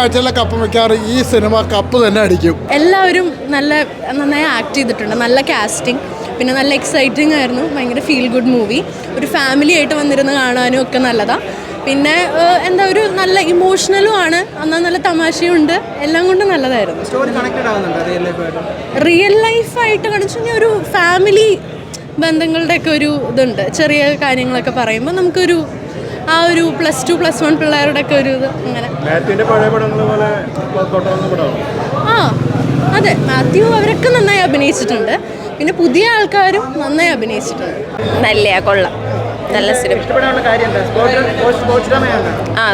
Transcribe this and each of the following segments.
ആഴ്ചയിലെ കപ്പ് മിക്കാറ് ഈ cinema cup തന്നെ അടിക്കും. എല്ലാവരും നന്നായി ആക്ട് ചെയ്തിട്ടുണ്ട്. നല്ല കാസ്റ്റിംഗ്, പിന്നെ നല്ല എക്സൈറ്റിംഗ് ആയിരുന്നു. ഭയങ്കര ഫീൽ ഗുഡ് മൂവി. ഒരു ഫാമിലി ആയിട്ട് വന്നിരുന്ന് കാണാനും ഒക്കെ നല്ലതാണ്. പിന്നെ ഒരു നല്ല ഇമോഷണലും ആണ്, എന്നാൽ നല്ല തമാശയുണ്ട്. എല്ലാം കൊണ്ടും നല്ലതായിരുന്നു. റിയൽ ലൈഫായിട്ട് കാണിച്ചു കഴിഞ്ഞാൽ ഒരു ഫാമിലി ബന്ധങ്ങളുടെയൊക്കെ ഒരു ഇതുണ്ട്. ചെറിയ കാര്യങ്ങളൊക്കെ പറയുമ്പോൾ നമുക്കൊരു ആ ഒരു +2, +1 പിള്ളേരുടെ ഒക്കെ ഒരു ഇത് അങ്ങനെ. അതെ, മാത്യു അവരൊക്കെ നന്നായി അഭിനയിച്ചിട്ടുണ്ട്. പിന്നെ പുതിയ ആൾക്കാരും നന്നായി അഭിനയിച്ചിട്ടുണ്ട്. കൊള്ളാം, നല്ല സിനിമ.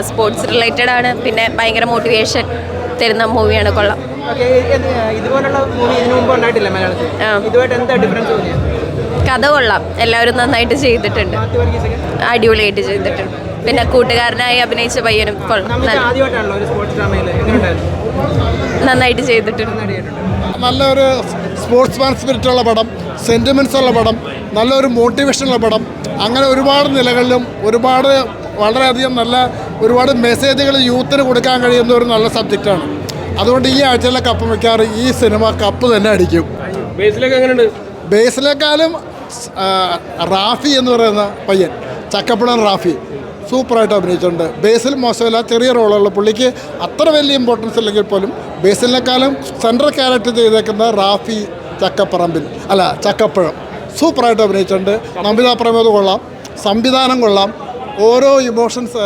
സ്പോർട്സ് റിലേറ്റഡ് ആണ്. പിന്നെ ഭയങ്കര മോട്ടിവേഷൻ തരുന്ന മൂവിയാണ്. കൊള്ളാം. കഥ കൊള്ളാം, എല്ലാവരും നന്നായിട്ട് ചെയ്തിട്ടുണ്ട്, അടിപൊളിയായിട്ട് ചെയ്തിട്ടുണ്ട്. പിന്നെ കൂട്ടുകാരനായി അഭിനയിച്ച പയ്യനും നന്നായിട്ട് ചെയ്തിട്ടുണ്ട്. നല്ലൊരു സ്പോർട്സ്മാൻ സ്പിരിറ്റുള്ള പടം, സെൻറ്റിമെൻറ്റ്സ് ഉള്ള പടം, നല്ലൊരു മോട്ടിവേഷനുള്ള പടം. അങ്ങനെ ഒരുപാട് നിലകളിലും വളരെയധികം ഒരുപാട് മെസ്സേജുകൾ യൂത്തിന് കൊടുക്കാൻ കഴിയുന്ന ഒരു നല്ല സബ്ജക്റ്റാണ്. അതുകൊണ്ട് ഈ ആഴ്ചയിലെ കപ്പ് മിക്കാറ് ഈ സിനിമ കപ്പ് തന്നെ അടിക്കും. ബേസിലേക്കാളും റാഫി എന്ന് പറയുന്ന പയ്യൻ, ചക്കപ്പുഴൻ റാഫി, സൂപ്പറായിട്ട് അഭിനയിച്ചിട്ടുണ്ട്. ബേസിൽ മോശമില്ല, ചെറിയ റോളുള്ള പുള്ളിക്ക് അത്ര വലിയ ഇമ്പോർട്ടൻസ് ഇല്ലെങ്കിൽ പോലും ബേസിലിനേക്കാളും സെൻട്രൽ ക്യാരക്ടർ ചെയ്തേക്കുന്ന റാഫി ചക്കപ്പുഴം സൂപ്പറായിട്ട് അഭിനയിച്ചിട്ടുണ്ട്. നമിതാ പ്രമോദ് കൊള്ളാം, സംവിധാനം കൊള്ളാം. ഓരോ ഇമോഷൻസ്,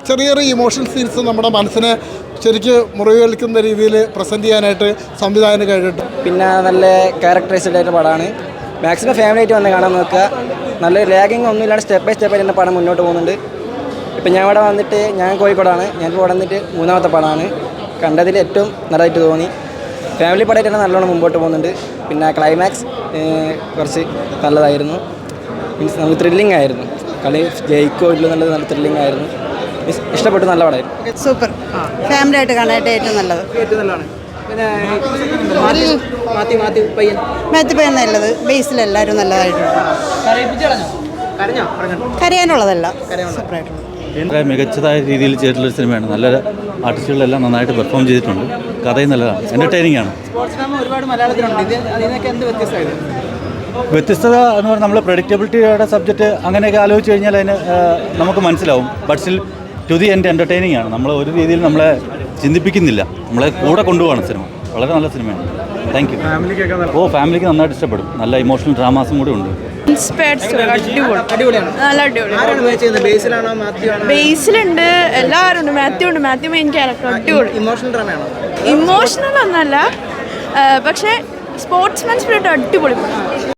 ചെറിയ ഇമോഷൻ സീൻസ് നമ്മുടെ മനസ്സിനെ ശരിക്ക് മുറിവേൽക്കുന്ന രീതിയിൽ പ്രസൻറ്റ് ചെയ്യാനായിട്ട് സംവിധാനം കഴിഞ്ഞിട്ട്. പിന്നെ നല്ല ക്യാരക്ടറൈസ്ഡ് ആയിട്ട് പടമാണ്. മാക്സിമം ഫാമിലി ആയിട്ട് വന്ന് കാണാൻ നോക്കുക. നല്ല ലാഗിങ് ഒന്നുമില്ലാണ്ട് സ്റ്റെപ്പ് ബൈ സ്റ്റെപ്പ് ആയിട്ട് പടം മുന്നോട്ട് പോകുന്നുണ്ട്. ഇപ്പം ഞാൻ കോഴിക്കോടാണ്. ഞാനിപ്പോൾ ഇവിടെ വന്നിട്ട് 3ാമത്തെ പടമാണ്. കണ്ടതിൽ ഏറ്റവും നല്ലതായിട്ട് തോന്നി. ഫാമിലി പടമായിട്ട് തന്നെ നല്ലോണം മുമ്പോട്ട് പോകുന്നുണ്ട്. പിന്നെ ക്ലൈമാക്സ് കുറച്ച് നല്ലതായിരുന്നു. മീൻസ് നല്ല ത്രില്ലിംഗ് ആയിരുന്നു. കളി ജയിക്കോ ഇല്ലോ എന്നുള്ളത് നല്ല ത്രില്ലിംഗ് ആയിരുന്നു. ഇഷ്ടപ്പെട്ടു, നല്ല പടമായിരുന്നു. സൂപ്പർ. ഫാമിലി ആയിട്ട് കാണാനായിട്ട് ഏറ്റവും നല്ലത്. മാത്യു പയ്യൻ നല്ലത്. ബേസിൽ എല്ലാവരും നല്ലതായിട്ടുണ്ട്. കരയാനുള്ളതല്ല, സൂപ്പറായിട്ടുള്ളത്. മികച്ചതായ രീതിയിൽ ചെയ്തിട്ടുള്ളൊരു സിനിമയാണ്. നല്ല ആർട്ടിസ്റ്റുകളെല്ലാം നന്നായിട്ട് പെർഫോം ചെയ്തിട്ടുണ്ട്. കഥയും നല്ലതാണ്, എൻ്റർടൈനിങ് ആണ്. വ്യത്യസ്തത എന്ന് പറഞ്ഞാൽ നമ്മൾ പ്രഡിക്റ്റബിലിറ്റിയുടെ സബ്ജക്റ്റ് അങ്ങനെയൊക്കെ ആലോചിച്ച് കഴിഞ്ഞാൽ അതിന് നമുക്ക് മനസ്സിലാവും. But still to the end entertaining ആണ്. നമ്മൾ ഒരു രീതിയിൽ നമ്മളെ ചിന്തിപ്പിക്കുന്നില്ല, നമ്മളെ കൂടെ കൊണ്ടുപോകണം സിനിമ. വളരെ നല്ല സിനിമയാണ്. Thank you. ഫാമിലിക്ക് നന്നായിട്ട് ഇഷ്ടപ്പെടും. നല്ല ഇമോഷണൽ ഡ്രാമാസും കൂടി ഉണ്ട്. ബേസിലുണ്ട്, എല്ലാവരും ഉണ്ട്. മാത്യു മെയിൻ ക്യാരക്ടർ അടിപൊളി. ഇമോഷണൽ ഒന്നല്ല, പക്ഷേ സ്പോർട്സ്മാൻ സ്പിരിറ്റ് അടിപൊളി.